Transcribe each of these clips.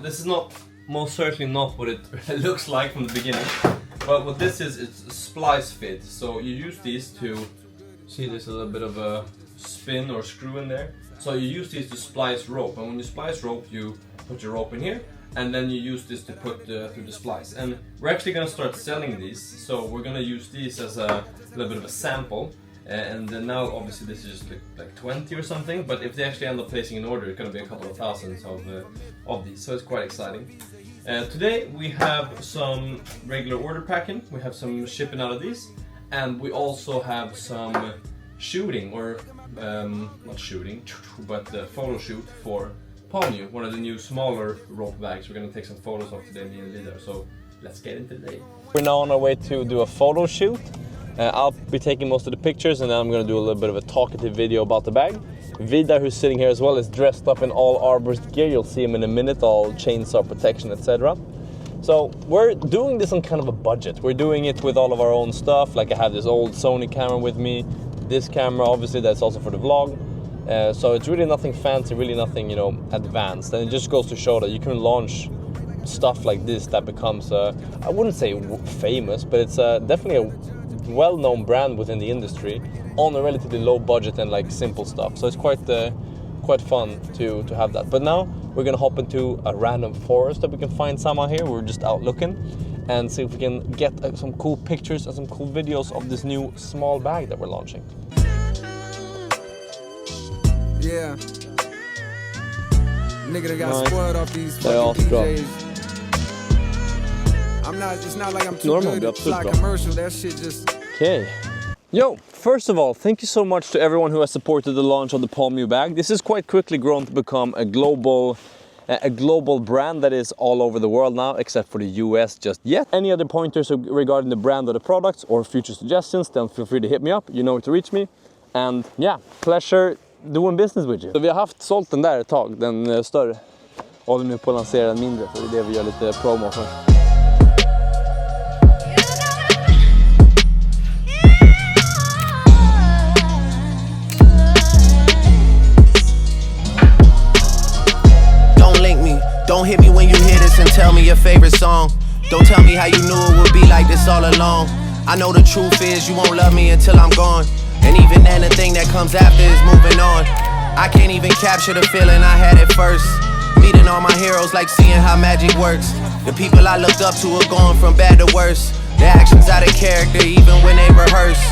this is not, most certainly not what it looks like from the beginning. But what this is, it's a splice fit. So you use these to, see there's a little bit of a spin or screw in there. So you use these to splice rope, and when you splice rope, you put your rope in here, and then you use this to put through the splice. And we're actually gonna start selling these, so we're gonna use these as a little bit of a sample. And then now, obviously, this is just like 20 or something, but if they actually end up placing an order, it's gonna be a couple of thousands of these, so it's quite exciting. Today we have some regular order packing, we have some shipping out of these, and we also have some shooting, or not shooting, but the photo shoot for Palmu, one of the new smaller rope bags. We're gonna take some photos of today, me and Vidar, so let's get into the day. We're now on our way to do a photo shoot. I'll be taking most of the pictures, and then I'm gonna do a little bit of a talkative video about the bag. Vidar, who's sitting here as well, is dressed up in all arborist gear. You'll see him in a minute, all chainsaw protection, etc. So we're doing this on kind of a budget. We're doing it with all of our own stuff. Like I have this old Sony camera with me, this camera, obviously that's also for the vlog. So it's really nothing fancy, really nothing, you know, advanced. And it just goes to show that you can launch stuff like this that becomes, I wouldn't say famous, but it's definitely a well-known brand within the industry on a relatively low budget and like simple stuff. So it's quite fun to have that. But now we're gonna hop into a random forest that we can find somehow here. We're just out looking and see if we can get some cool pictures and some cool videos of this new small bag that we're launching. Yeah. Nigga that got spoiled off these fucking DJs. It's not like I'm too good to fly commercial, that shit just... Okay. Yo, first of all, thank you so much to everyone who has supported the launch of the Palmu bag. This has quite quickly grown to become a global brand that is all over the world now, except for the US just yet. Any other pointers regarding the brand of the products or future suggestions, then feel free to hit me up. You know where to reach me. And yeah, pleasure doing business with you. Så vi har haft sålt den där ett tag, den större. Håller nu på att lansera den mindre, så det är det vi gör lite promo för. Don't hit me when you hear this and tell me your favorite song. Don't tell me how you knew it would be like this all along. I know the truth is you won't love me until I'm gone. And even then the thing that comes after is moving on. I can't even capture the feeling I had at first. Meeting all my heroes, like seeing how magic works. The people I looked up to are going from bad to worse. Their actions out of character even when they rehearse.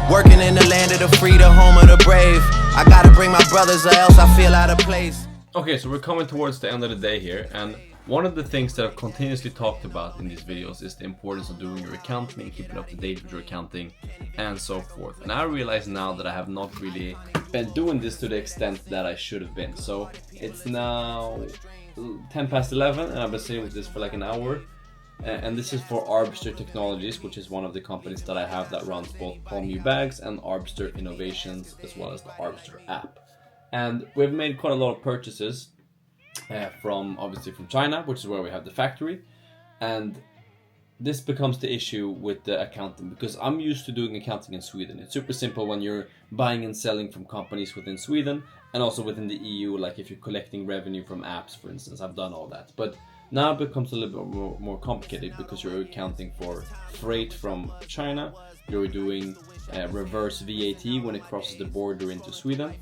Working in the land of the free, the home of the brave. I gotta bring my brothers or else I feel out of place. Okay, so we're coming towards the end of the day here, and one of the things that I've continuously talked about in these videos is the importance of doing your accounting and keeping up to date with your accounting and so forth. And I realize now that I have not really been doing this to the extent that I should have been. So it's now 10 past 11 and I've been sitting with this for like an hour. And this is for Arbster Technologies, which is one of the companies that I have that runs both Palmu bags and Arbster Innovations, as well as the Arbster app. And we've made quite a lot of purchases from China, which is where we have the factory. And this becomes the issue with the accounting, because I'm used to doing accounting in Sweden. It's super simple when you're buying and selling from companies within Sweden and also within the EU, like if you're collecting revenue from apps, for instance. I've done all that. But now it becomes a little bit more complicated, because you're accounting for freight from China, you're doing reverse VAT when it crosses the border into Sweden,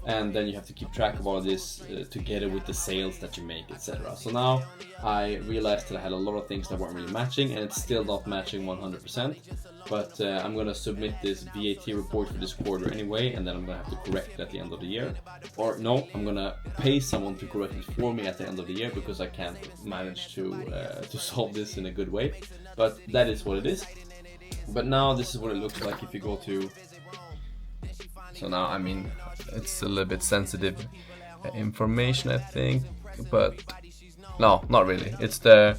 and then you have to keep track of all of this together with the sales that you make, etc. So now I realized that I had a lot of things that weren't really matching, and it's still not matching 100%, but I'm gonna submit this VAT report for this quarter anyway, and then I'm gonna have to correct it at the end of the year. Or no, I'm gonna pay someone to correct it for me at the end of the year, because I can't manage to solve this in a good way. But that is what it is. But now this is what it looks like if you go to... So now, I mean, it's a little bit sensitive information, I think, but no, not really. It's the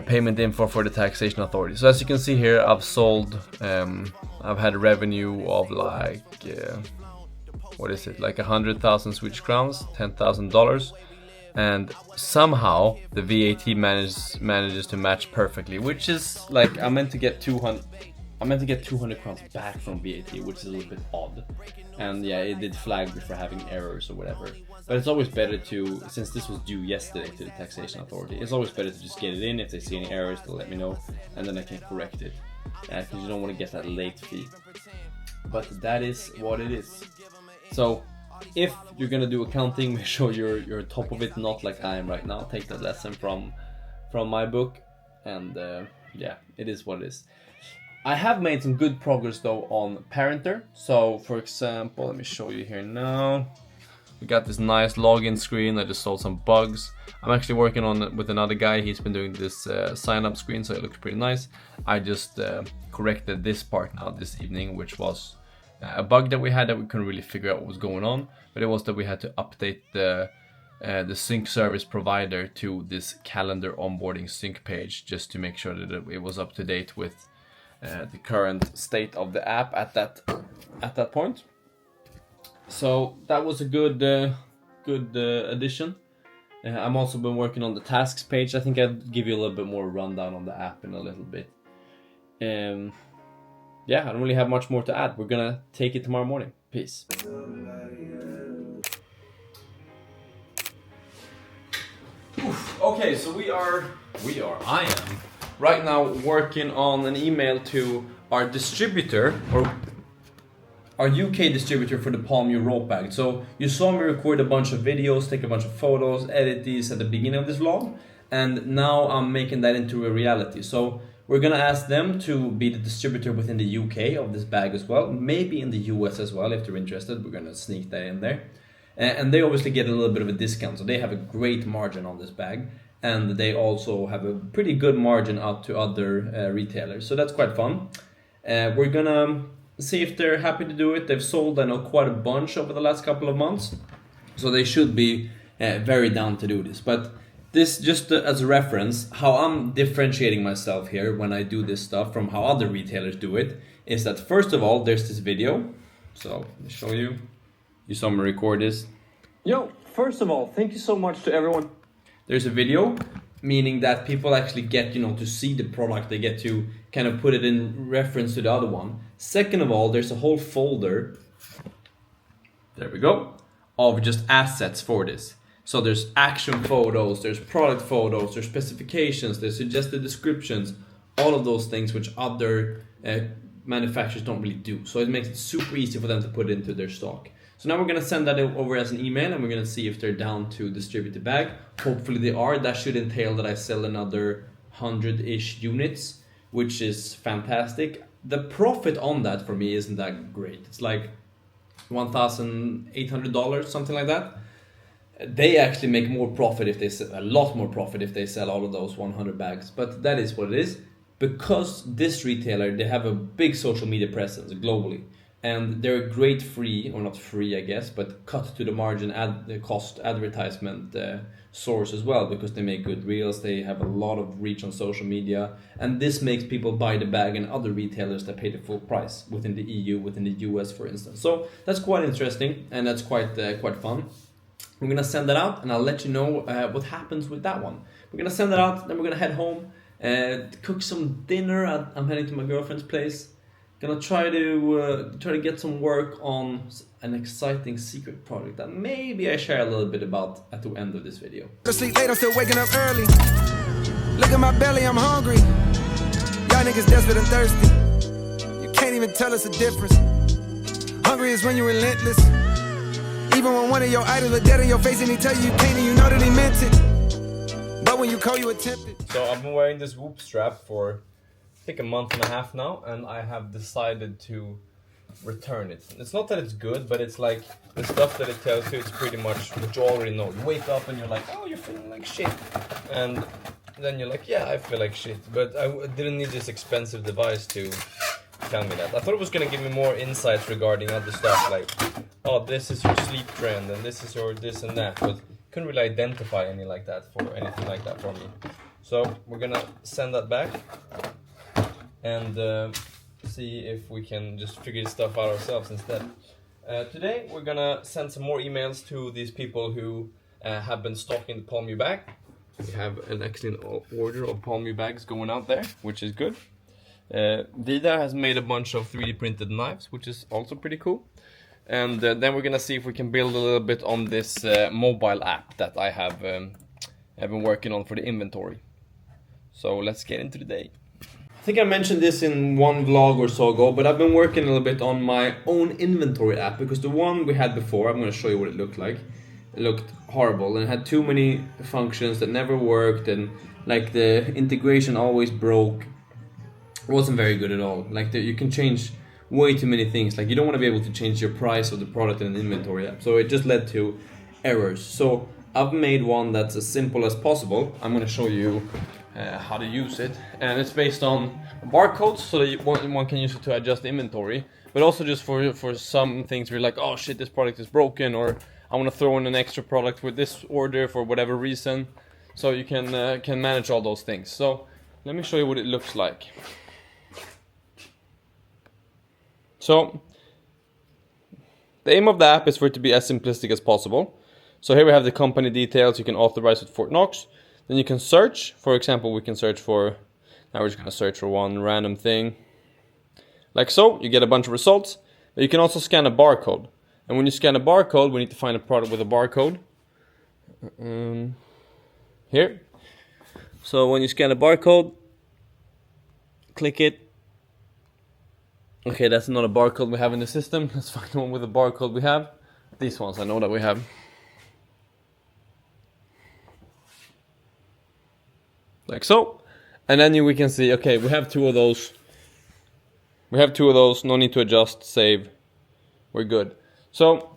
payment info for the taxation authority. So as you can see here, I've sold, I've had a revenue of like, what is it, like 100,000 Swedish crowns, $10,000. And somehow the VAT manages to match perfectly, which is like, I meant to get 200, I meant to get 200 crowns back from VAT, which is a little bit odd. And yeah, it did flag me for having errors or whatever. But it's always better to, since this was due yesterday to the taxation authority, it's always better to just get it in. If they see any errors, they'll let me know, and then I can correct it. Because you don't want to get that late fee. But that is what it is. So if you're gonna do accounting, make sure you're top of it, not like I am right now. Take that lesson from my book, and yeah, it is what it is. I have made some good progress though on Parenter. So for example, let me show you here now. We got this nice login screen. I just solved some bugs. I'm actually working on it with another guy. He's been doing this sign up screen, so it looks pretty nice. I just corrected this part now this evening, which was a bug that we had that we couldn't really figure out what was going on. But it was that we had to update the sync service provider to this calendar onboarding sync page, just to make sure that it was up to date with the current state of the app at that point. So that was a good addition. I'm also been working on the tasks page. I think I'll give you a little bit more rundown on the app in a little bit. Yeah, I don't really have much more to add. We're gonna take it tomorrow morning. Peace. Oof. Okay, so I am right now working on an email to our distributor, or our UK distributor for the Palm U rope bag. So you saw me record a bunch of videos, take a bunch of photos, edit these at the beginning of this vlog, and now I'm making that into a reality. So we're gonna ask them to be the distributor within the UK of this bag as well, maybe in the US as well if they're interested. We're gonna sneak that in there. And they obviously get a little bit of a discount, so they have a great margin on this bag, and they also have a pretty good margin out to other retailers, so that's quite fun. We're gonna see if they're happy to do it. They've sold, I know, quite a bunch over the last couple of months, so they should be very down to do this. But this, just as a reference, how I'm differentiating myself here when I do this stuff from how other retailers do it, is that first of all, there's this video. So let me show you. You saw me record this. Yo, first of all, thank you so much to everyone. There's a video, meaning that people actually get, to see the product. They get to kind of put it in reference to the other one. Second of all, there's a whole folder, there we go, of just assets for this. So there's action photos, there's product photos, there's specifications, there's suggested descriptions, all of those things which other manufacturers don't really do. So it makes it super easy for them to put it into their stock. So now we're gonna send that over as an email, and we're gonna see if they're down to distribute the bag. Hopefully they are. That should entail that I sell another 100-ish units, which is fantastic. The profit on that for me isn't that great. It's like $1,800, something like that. They actually make more profit if they sell, a lot more profit if they sell all of those 100 bags. But that is what it is. Because this retailer, they have a big social media presence globally. And they're a great free, or not free I guess, but cut to the margin cost advertisement source as well, because they make good reels, they have a lot of reach on social media, and this makes people buy the bag and other retailers that pay the full price within the EU, within the US for instance. So that's quite interesting, and that's quite fun. We're gonna send that out, and I'll let you know what happens with that one. We're gonna send that out, then we're gonna head home, cook some dinner. I'm heading to my girlfriend's place. Gonna try to get some work on an exciting secret project that maybe I share a little bit about at the end of this video. Sleep late, I'm still waking up early. Look at my belly, I'm hungry. Y'all niggas desperate and thirsty. You can't even tell us a difference. Hungry is when you're relentless. Even when one of your idols are dead in your face and he tell you you can't, and you know that he meant it. But when you call, you attempt it. So I've been wearing this Whoop strap for I think a month and a half now, and I have decided to return it. It's not that it's good, but it's like the stuff that it tells you, it's pretty much what you already know. You wake up and you're like, oh, you're feeling like shit. And then you're like, yeah, I feel like shit. But I didn't need this expensive device to tell me that. I thought it was gonna give me more insights regarding other stuff, like, oh, this is your sleep trend, and this is your this and that. But couldn't really identify anything like that for me. So we're gonna send that back and see if we can just figure this stuff out ourselves instead. Today we're gonna send some more emails to these people who have been stocking the Palm U bag. We have an excellent order of Palm U bags going out there, which is good. Vida has made a bunch of 3D printed knives, which is also pretty cool. And then we're gonna see if we can build a little bit on this mobile app that I have been working on for the inventory. So let's get into the day. I think I mentioned this in one vlog or so ago, but I've been working a little bit on my own inventory app, because the one we had before, I'm going to show you what it looked like. It looked horrible and it had too many functions that never worked, and like the integration always broke. It wasn't very good at all. Like you can change way too many things. Like you don't want to be able to change your price of the product in an inventory app. So it just led to errors. So I've made one that's as simple as possible. I'm going to show you how to use it, and it's based on barcodes, so that one can use it to adjust the inventory, but also just for some things where you're like, oh shit, this product is broken, or I want to throw in an extra product with this order for whatever reason. So you can manage all those things. So let me show you what it looks like. So the aim of the app is for it to be as simplistic as possible. So here we have the company details. You can authorize with Fort Knox. Then you can search. For example, we can search for, now we're just going to search for one random thing. Like so, you get a bunch of results. But you can also scan a barcode. And when you scan a barcode, we need to find a product with a barcode. Here. So when you scan a barcode, click it. Okay, that's not a barcode we have in the system. Let's find the one with a barcode we have. These ones I know that we have. Like so. And then we can see, okay, we have two of those. No need to adjust, save. We're good. So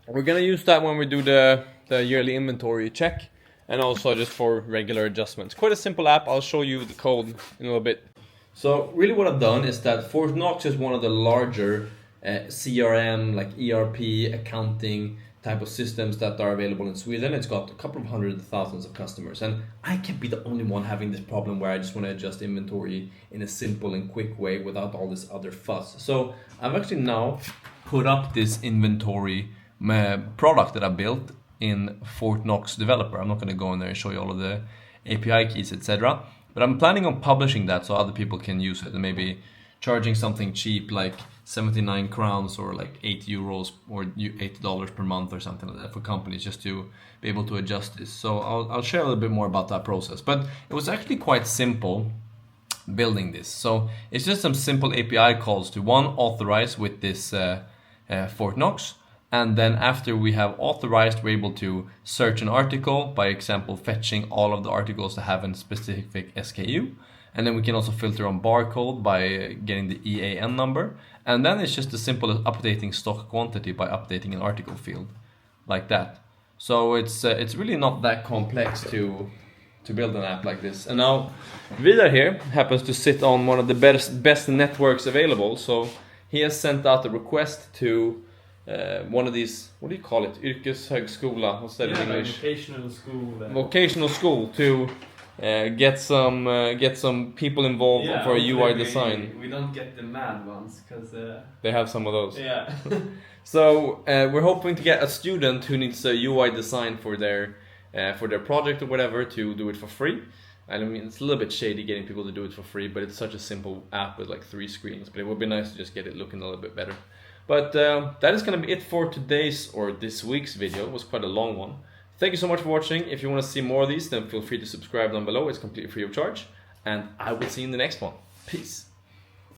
we're gonna use that when we do the yearly inventory check, and also just for regular adjustments. Quite a simple app. I'll show you the code in a little bit. So really what I've done is that Fort Knox is one of the larger CRM, like ERP, accounting type of systems that are available in Sweden. It's got a couple of hundred thousands of customers, and I can't be the only one having this problem where I just want to adjust inventory in a simple and quick way without all this other fuss. So I've actually now put up this inventory product that I built in Fort Knox Developer. I'm not going to go in there and show you all of the API keys, etc. But I'm planning on publishing that so other people can use it, and maybe charging something cheap like 79 crowns or like 8 euros or $8 per month or something like that for companies, just to be able to adjust this. So I'll share a little bit more about that process. But it was actually quite simple building this. So it's just some simple API calls to authorize with this Fort Knox. And then after we have authorized, we're able to search an article, by example, fetching all of the articles that have a specific SKU. And then we can also filter on barcode by getting the EAN number. And then it's just as simple as updating stock quantity by updating an article field, like that. So it's really not that complex to build an app like this. And now Vidar here happens to sit on one of the best networks available. So he has sent out a request to one of these, what do you call it? Yrkeshögskola, what's that in English? Vocational school. Vocational school to get some people involved for a UI design. We don't get the mad ones because they have some of those. Yeah. So we're hoping to get a student who needs a UI design for their project or whatever to do it for free. And I mean, it's a little bit shady getting people to do it for free, but it's such a simple app with like 3 screens. But it would be nice to just get it looking a little bit better. But that is going to be it for today's or this week's video. It was quite a long one. Thank you so much for watching. If you want to see more of these, then feel free to subscribe down below. It's completely free of charge. And I will see you in the next one. Peace.